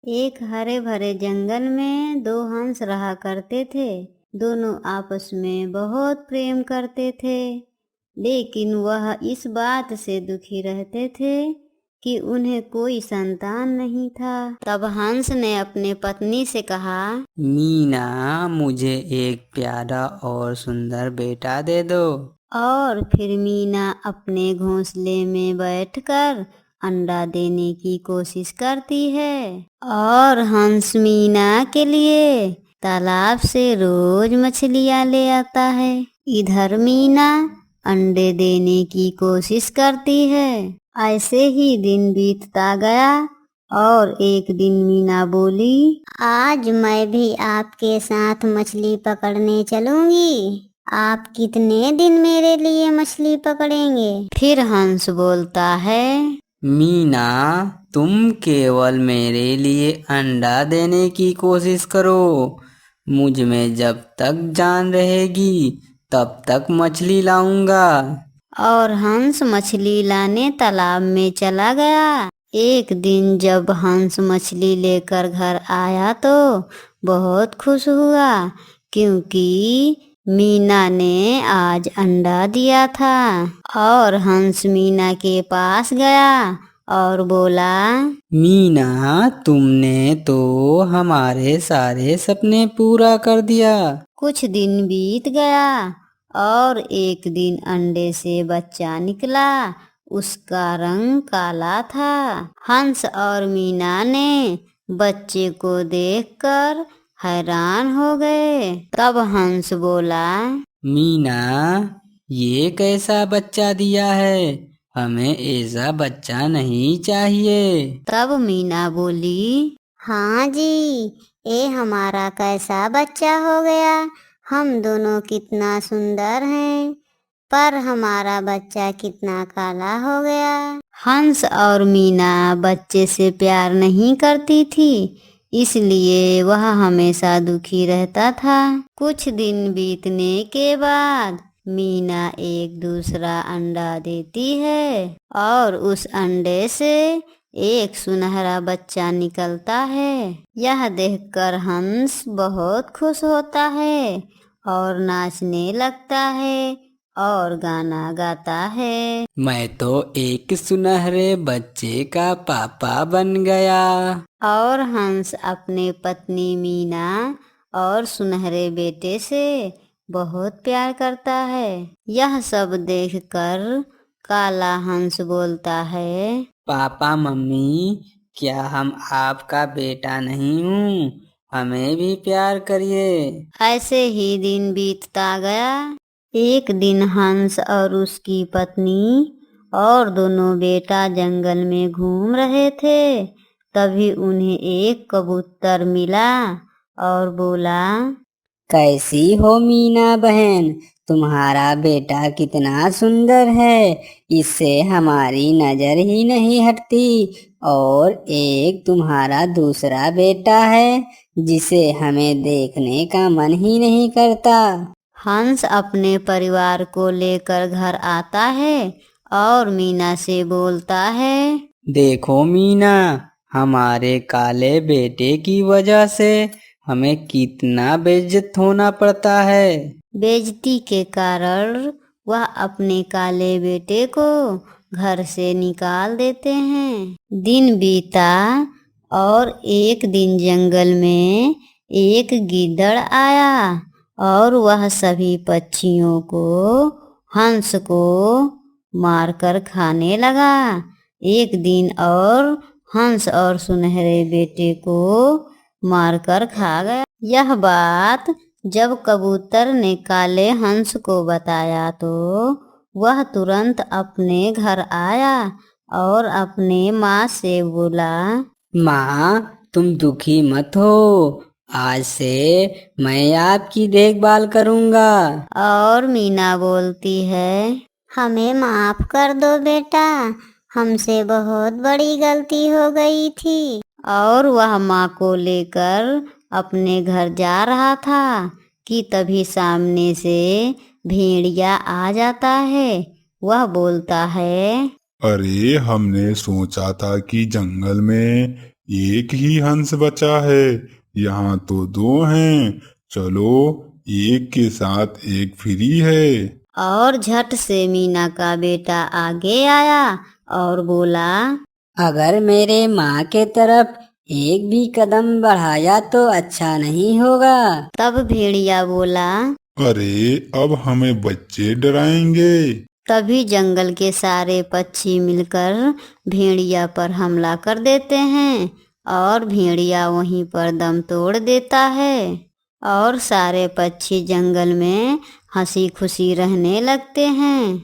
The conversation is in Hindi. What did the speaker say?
एक हरे भरे जंगल में दो हंस रहा करते थे। दोनों आपस में बहुत प्रेम करते थे, लेकिन वह इस बात से दुखी रहते थे कि उन्हें कोई संतान नहीं था। तब हंस ने अपने पत्नी से कहा, मीना, मुझे एक प्यारा और सुंदर बेटा दे दो। और फिर मीना अपने घोंसले में बैठकर अंडा देने की कोशिश करती है। और हंस मीना के लिए तालाब से रोज मछलियां ले आता है। इधर मीना अंडे देने की कोशिश करती है। ऐसे ही दिन बीतता गया और एक दिन मीना बोली, आज मैं भी आपके साथ मछली पकड़ने चलूंगी। आप कितने दिन मेरे लिए मछली पकड़ेंगे? फिर हंस बोलता है, मीना, तुम केवल मेरे लिए अंडा देने की कोशिश करो। मुझ में जब तक जान रहेगी तब तक मछली लाऊंगा। और हंस मछली लाने तालाब में चला गया। एक दिन जब हंस मछली लेकर घर आया तो बहुत खुश हुआ, क्योंकि मीना ने आज अंडा दिया था। और हंस मीना के पास गया और बोला, मीना, तुमने तो हमारे सारे सपने पूरा कर दिया। कुछ दिन बीत गया और एक दिन अंडे से बच्चा निकला। उसका रंग काला था। हंस और मीना ने बच्चे को देखकर हैरान हो गए। तब हंस बोला, मीना, ये कैसा बच्चा दिया है? हमें ऐसा बच्चा नहीं चाहिए। तब मीना बोली, हाँ जी, ये हमारा कैसा बच्चा हो गया। हम दोनों कितना सुंदर हैं, पर हमारा बच्चा कितना काला हो गया। हंस और मीना बच्चे से प्यार नहीं करती थी, इसलिए वह हमेशा दुखी रहता था। कुछ दिन बीतने के बाद मीना एक दूसरा अंडा देती है और उस अंडे से एक सुनहरा बच्चा निकलता है। यह देखकर हंस बहुत खुश होता है और नाचने लगता है और गाना गाता है। मैं तो एक सुनहरे बच्चे का पापा बन गया। और हंस अपने पत्नी मीना और सुनहरे बेटे से बहुत प्यार करता है। यह सब देखकर काला हंस बोलता है, पापा मम्मी, क्या हम आपका बेटा नहीं हूँ? हमें भी प्यार करिए। ऐसे ही दिन बीतता गया। एक दिन हंस और उसकी पत्नी और दोनों बेटा जंगल में घूम रहे थे। तभी उन्हें एक कबूतर मिला और बोला, कैसी हो मीना बहन? तुम्हारा बेटा कितना सुंदर है, इससे हमारी नजर ही नहीं हटती। और एक तुम्हारा दूसरा बेटा है जिसे हमें देखने का मन ही नहीं करता। हंस अपने परिवार को लेकर घर आता है और मीना से बोलता है, देखो मीना, हमारे काले बेटे की वजह से हमें कितना बेइज्जत होना पड़ता है। बेइज्जती के कारण वह अपने काले बेटे को घर से निकाल देते हैं। दिन बीता और एक दिन जंगल में एक गीदड़ आया और वह सभी पक्षियों को, हंस को मारकर खाने लगा। एक दिन और हंस और सुनहरे बेटे को मारकर खा गया। यह बात जब कबूतर ने काले हंस को बताया तो वह तुरंत अपने घर आया और अपने माँ से बोला, माँ, तुम दुखी मत हो। आज से मैं आपकी देखभाल करूँगा। और मीना बोलती है, हमें माफ कर दो बेटा, हमसे बहुत बड़ी गलती हो गई थी। और वह माँ को लेकर अपने घर जा रहा था कि तभी सामने से भेड़िया आ जाता है। वह बोलता है, अरे, हमने सोचा था कि जंगल में एक ही हंस बचा है, यहाँ तो दो हैं, चलो एक के साथ एक फ्री है। और झट से मीना का बेटा आगे आया और बोला, अगर मेरे माँ के तरफ एक भी कदम बढ़ाया तो अच्छा नहीं होगा। तब भेड़िया बोला, अरे अब हमें बच्चे डराएंगे। तभी जंगल के सारे पक्षी मिलकर भेड़िया पर हमला कर देते हैं और भेड़िया वहीं पर दम तोड़ देता है और सारे पक्षी जंगल में हंसी खुशी रहने लगते हैं।